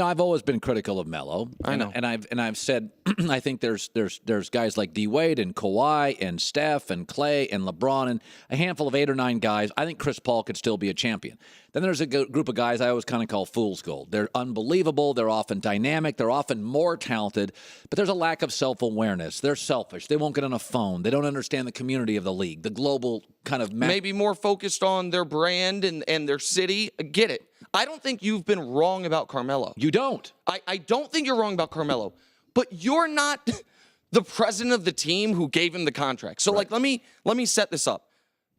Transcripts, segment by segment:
I've always been critical of Melo. I know. And I've said I think there's guys like D Wade and Kawhi and Steph and Clay and LeBron and a handful of 8 or 9 guys. I think Chris Paul could still be a champion. Then there's a group of guys I always kind of call fool's gold. They're unbelievable. They're often dynamic. They're often more talented, but there's a lack of self-awareness. They're selfish. They won't get on a phone. They don't understand the community of the league, the global kind of maybe more focused on their brand and their city. I get it. I don't think you've been wrong about Carmelo. You don't. I don't think you're wrong about Carmelo, but you're not the president of the team who gave him the contract. So, right. let me set this up.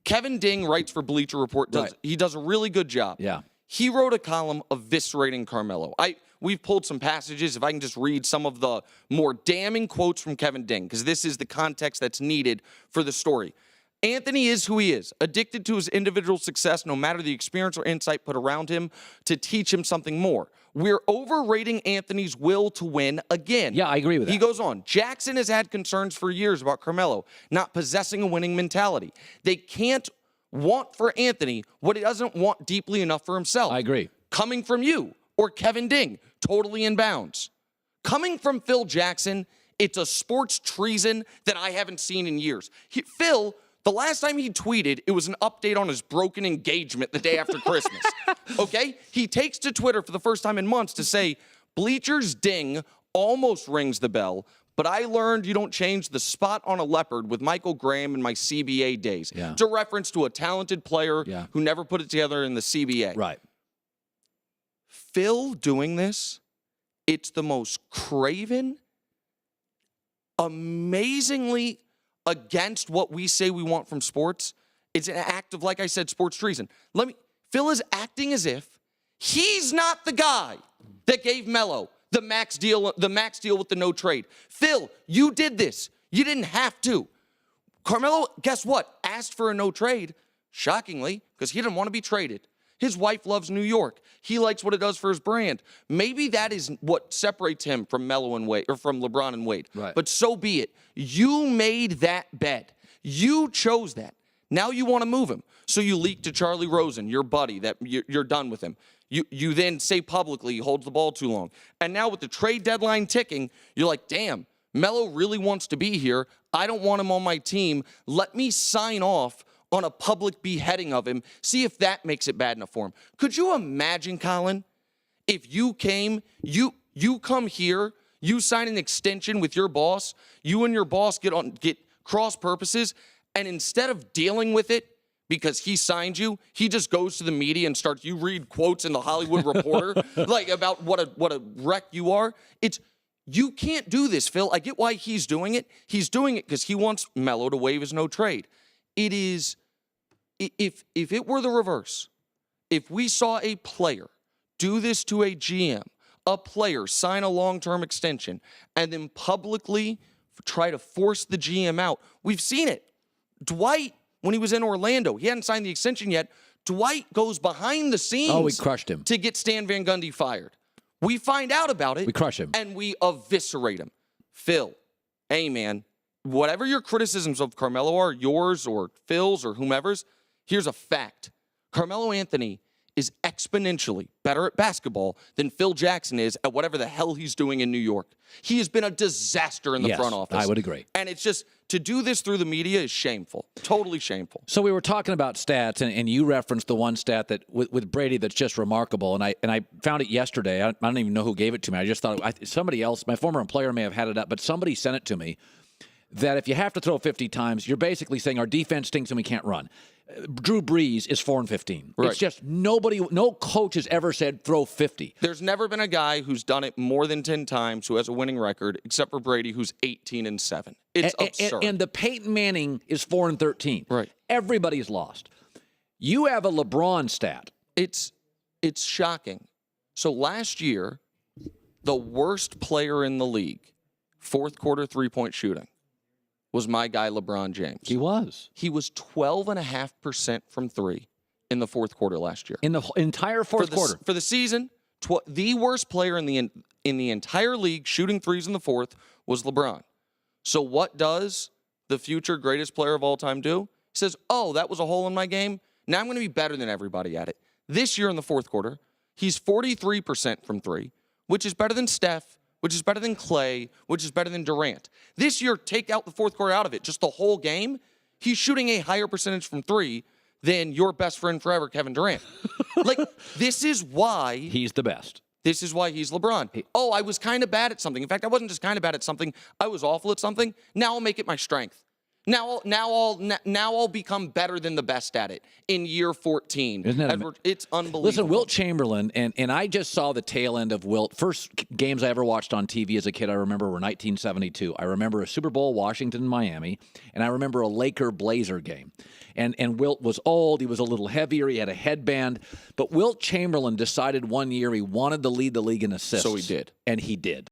Kevin Ding writes for Bleacher Report. He does a really good job. Yeah. He wrote a column eviscerating Carmelo. We've pulled some passages. If I can just read some of the more damning quotes from Kevin Ding, because this is the context that's needed for the story. Anthony is who he is, addicted to his individual success no matter the experience or insight put around him to teach him something more. We're overrating Anthony's will to win again. Yeah, I agree with that. He goes on, Jackson has had concerns for years about Carmelo not possessing a winning mentality. They can't want for Anthony what he doesn't want deeply enough for himself. I agree. Coming from you or Kevin Ding, totally in bounds. Coming from Phil Jackson, it's a sports treason that I haven't seen in years. Phil... The last time he tweeted, it was an update on his broken engagement the day after Christmas. Okay? He takes to Twitter for the first time in months to say, Bleacher's Ding almost rings the bell, but I learned you don't change the spot on a leopard with Michael Graham in my CBA days. Yeah. It's a reference to a talented player who never put it together in the CBA. Right. Phil doing this, it's the most craven, amazingly against what we say we want from sports. It's an act of, like I said, sports treason. Phil is acting as if he's not the guy that gave Melo the max deal with the no trade. Phil, you did this. You didn't have to. Carmelo, guess what? Asked for a no trade, shockingly, because he didn't want to be traded. His wife loves New York. He likes what it does for his brand. Maybe that is what separates him from Melo and Wade, or from LeBron and Wade. Right. But so be it. You made that bet. You chose that. Now you want to move him. So you leak to Charlie Rosen, your buddy, that you're done with him. You then say publicly he holds the ball too long. And now with the trade deadline ticking, you're like, damn, Melo really wants to be here. I don't want him on my team. Let me sign off on a public beheading of him, see if that makes it bad enough for him. Could you imagine, Colin, if you come here, you sign an extension with your boss, you and your boss get cross purposes, and instead of dealing with it because he signed you, he just goes to the media and you read quotes in the Hollywood Reporter like about what a wreck you are. You can't do this, Phil. I get why he's doing it. He's doing it because he wants Melo to waive his no trade. It is... If it were the reverse, if we saw a player do this to a GM, a player sign a long-term extension, and then publicly try to force the GM out, we've seen it. Dwight, when he was in Orlando, he hadn't signed the extension yet. Dwight goes behind the scenes. Oh, we crushed him. To get Stan Van Gundy fired. We find out about it. We crush him. And we eviscerate him. Phil, hey, man, whatever your criticisms of Carmelo are, yours or Phil's or whomever's, here's a fact. Carmelo Anthony is exponentially better at basketball than Phil Jackson is at whatever the hell he's doing in New York. He has been a disaster in the front office. I would agree. And it's just, to do this through the media is shameful. Totally shameful. So we were talking about stats, and you referenced the one stat that with Brady that's just remarkable, and I found it yesterday. I don't even know who gave it to me. I just thought somebody else, my former employer may have had it up, but somebody sent it to me, that if you have to throw 50 times, you're basically saying our defense stinks and we can't run. Drew Brees is 4-15. Right. It's just no coach has ever said throw 50. There's never been a guy who's done it more than 10 times who has a winning record, except for Brady, who's 18-7. It's absurd. And the Peyton Manning is 4-13. Right. Everybody's lost. You have a LeBron stat. It's shocking. So last year, the worst player in the league, fourth quarter three-point shooting, was my guy LeBron James. He was 12.5% from three in the fourth quarter last year. In the entire fourth quarter. For the season, the worst player in the entire league shooting threes in the fourth was LeBron. So what does the future greatest player of all time do? He says, oh, that was a hole in my game. Now I'm going to be better than everybody at it. This year in the fourth quarter, he's 43% from three, which is better than Steph, which is better than Clay, which is better than Durant. This year, take out the fourth quarter out of it, just the whole game, he's shooting a higher percentage from three than your best friend forever, Kevin Durant. Like, this is why he's the best. This is why he's LeBron. Oh, I was kind of bad at something. In fact, I wasn't just kind of bad at something. I was awful at something. Now I'll make it my strength. Now I'll become better than the best at it in year 14. Isn't that Edward, it's unbelievable. Listen, Wilt Chamberlain, and I just saw the tail end of Wilt. First games I ever watched on TV as a kid, I remember, were 1972. I remember a Super Bowl, Washington, Miami, and I remember a Laker-Blazer game. And Wilt was old. He was a little heavier. He had a headband. But Wilt Chamberlain decided one year he wanted to lead the league in assists. So he did. And he did.